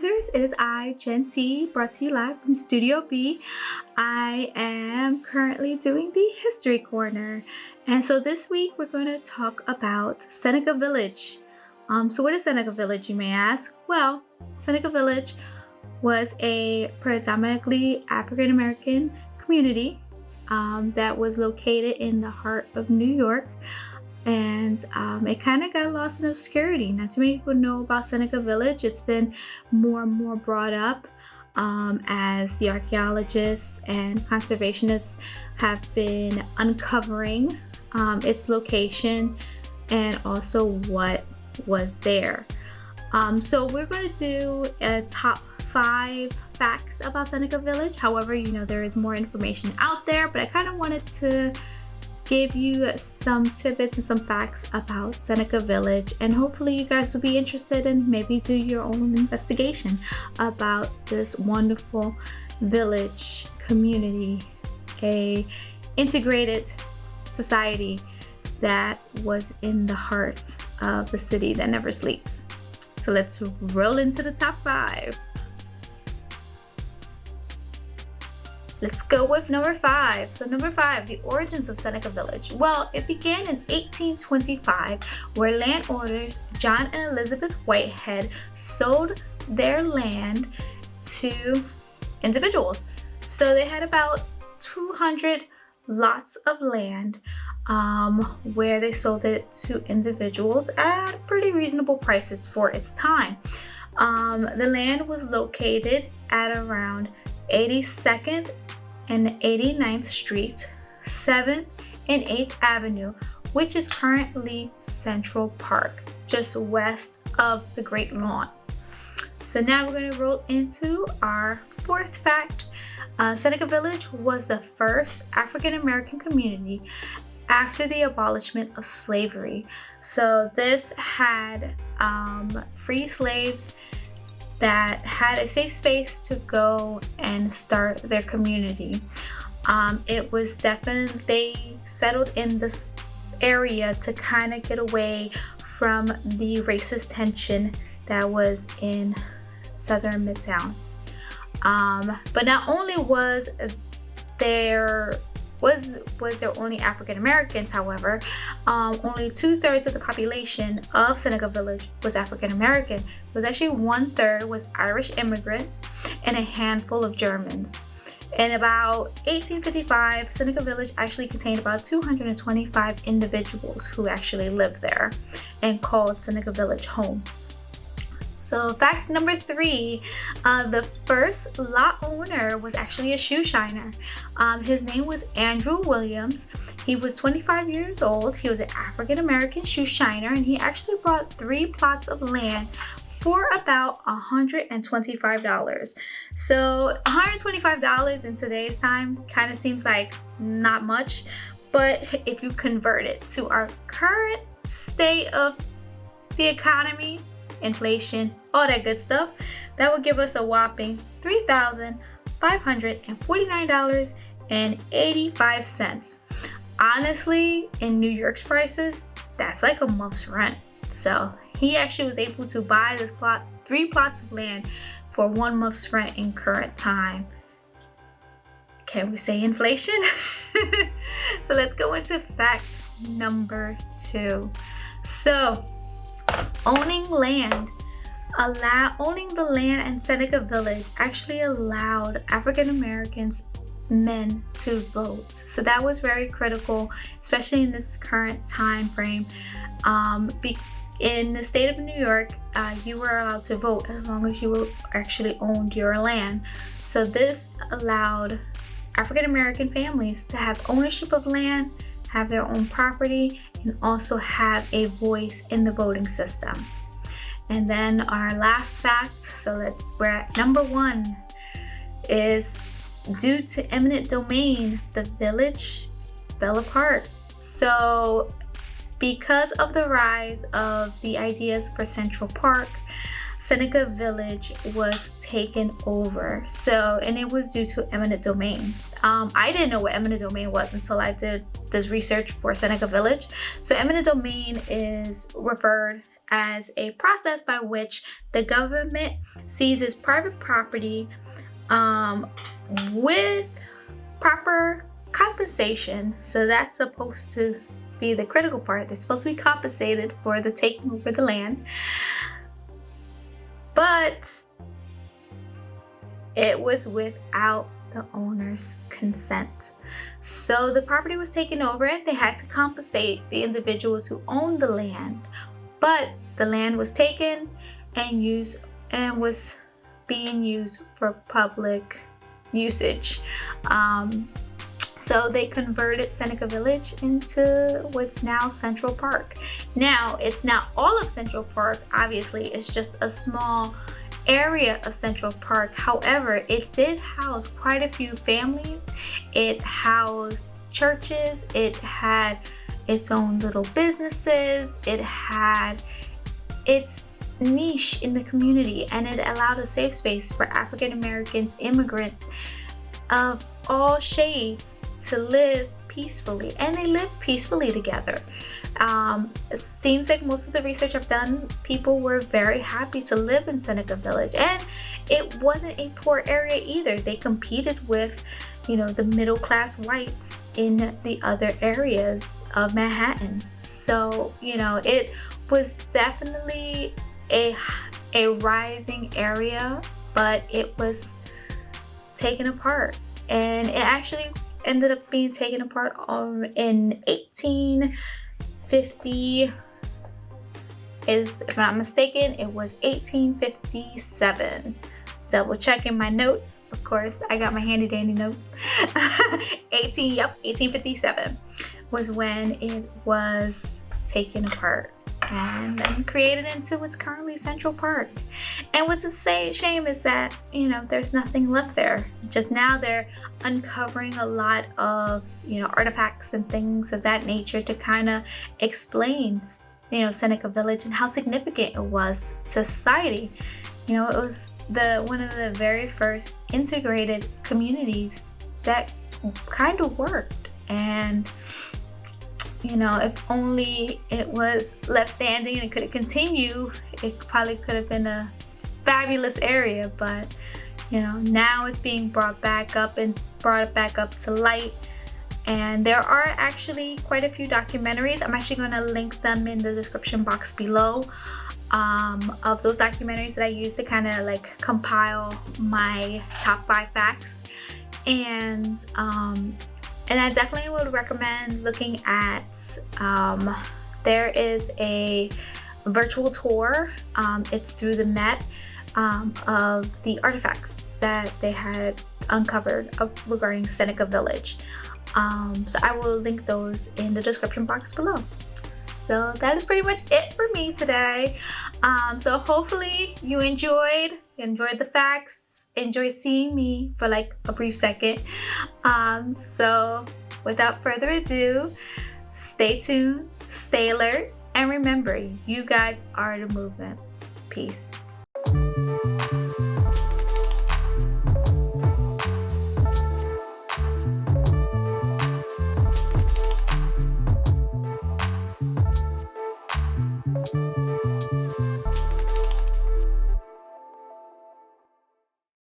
MuvMinterz. It is I, Jen T, brought to you live from Studio B. I am currently doing the History Corner. And so this week we're going to talk about Seneca Village. So what is Seneca Village, you may ask? Well, Seneca Village was a predominantly African American community that was located in the heart of New York. And it kind of got lost in obscurity. Not too many people know about Seneca Village. It's been more and more brought up as the archaeologists and conservationists have been uncovering its location and also what was there. So we're going to do a top 5 facts about Seneca Village. However, there is more information out there, but I kind of wanted to give you some tidbits and some facts about Seneca Village, and hopefully you guys will be interested and maybe do your own investigation about this wonderful village community, a integrated society that was in the heart of the city that never sleeps. So let's roll into the top 5. Let's go with number 5. So number 5, the origins of Seneca Village. Well, it began in 1825, where landowners John and Elizabeth Whitehead sold their land to individuals. So they had about 200 lots of land where they sold it to individuals at pretty reasonable prices for its time. The land was located at around 82nd and 89th Street, 7th and 8th Avenue, which is currently Central Park, just west of the Great Lawn. So now we're going to roll into our 4th fact. Seneca Village was the first African American community after the abolishment of slavery. So this had free slaves that had a safe space to go and start their community. It was definitely, they settled in this area to kind of get away from the racist tension that was in Southern Midtown. But not only was there only African Americans, however, only 2/3 of the population of Seneca Village was African American. It was actually 1/3 was Irish immigrants and a handful of Germans. In about 1855, Seneca Village actually contained about 225 individuals who actually lived there and called Seneca Village home. So fact number 3, the first lot owner was actually a shoe shiner. His name was Andrew Williams. He was 25 years old. He was an African American shoe shiner, and he actually bought 3 plots of land for about $125. So $125 in today's time kind of seems like not much, but if you convert it to our current state of the economy, inflation, all that good stuff, that would give us a whopping $3,549.85. Honestly, in New York's prices, that's like a month's rent. So he actually was able to buy this 3 plots of land for 1 month's rent in current time. Can we say inflation? So let's go into fact number 2. So owning the land in Seneca Village actually allowed African Americans men to vote. So that was very critical, especially in this current time frame. In the state of New York, you were allowed to vote as long as you actually owned your land. So this allowed African American families to have ownership of land, have their own property, and also have a voice in the voting system. And then our last fact, we're at number 1, is due to eminent domain, the village fell apart. So because of the rise of the ideas for Central Park, Seneca Village was taken over. And it was due to eminent domain. I didn't know what eminent domain was until I did this research for Seneca Village. So eminent domain is referred as a process by which the government seizes private property with proper compensation. So that's supposed to be the critical part. They're supposed to be compensated for the taking over the land. But it was without the owner's consent. So the property was taken over and they had to compensate the individuals who owned the land. But the land was taken and used and was being used for public usage. So they converted Seneca Village into what's now Central Park. Now, it's not all of Central Park, obviously, it's just a small area of Central Park. However, it did house quite a few families. It housed churches, it had its own little businesses, it had its niche in the community, and it allowed a safe space for African Americans, immigrants of all shades to live peacefully, and they lived peacefully together. It seems like most of the research I've done, people were very happy to live in Seneca Village, and it wasn't a poor area either. They competed with, you know, the middle class whites in the other areas of Manhattan. So, you know, it was definitely a rising area, but it was taken apart, and it actually ended up being taken apart in 1850. If I'm not mistaken, it was 1857. Double checking my notes, of course. I got my handy dandy notes. 1857 was when it was taken apart and then created into what's currently Central Park. And what's a shame is that, you know, there's nothing left there. Just now they're uncovering a lot of, you know, artifacts and things of that nature to kind of explain, you know, Seneca Village and how significant it was to society. You know, it was one of the very first integrated communities that kind of worked. And you know, if only it was left standing and it could continue, it probably could have been a fabulous area. But, you know, now it's being brought back up to light. And there are actually quite a few documentaries. I'm actually going to link them in the description box below, of those documentaries that I used to kind of like compile my top 5 facts. And I definitely would recommend looking at, there is a virtual tour, it's through the Met, of the artifacts that they had uncovered regarding Seneca Village. So I will link those in the description box below. So that is pretty much it for me today. So hopefully you enjoyed the facts, enjoy seeing me for like a brief second. So without further ado, stay tuned, stay alert, and remember, you guys are the movement. Peace.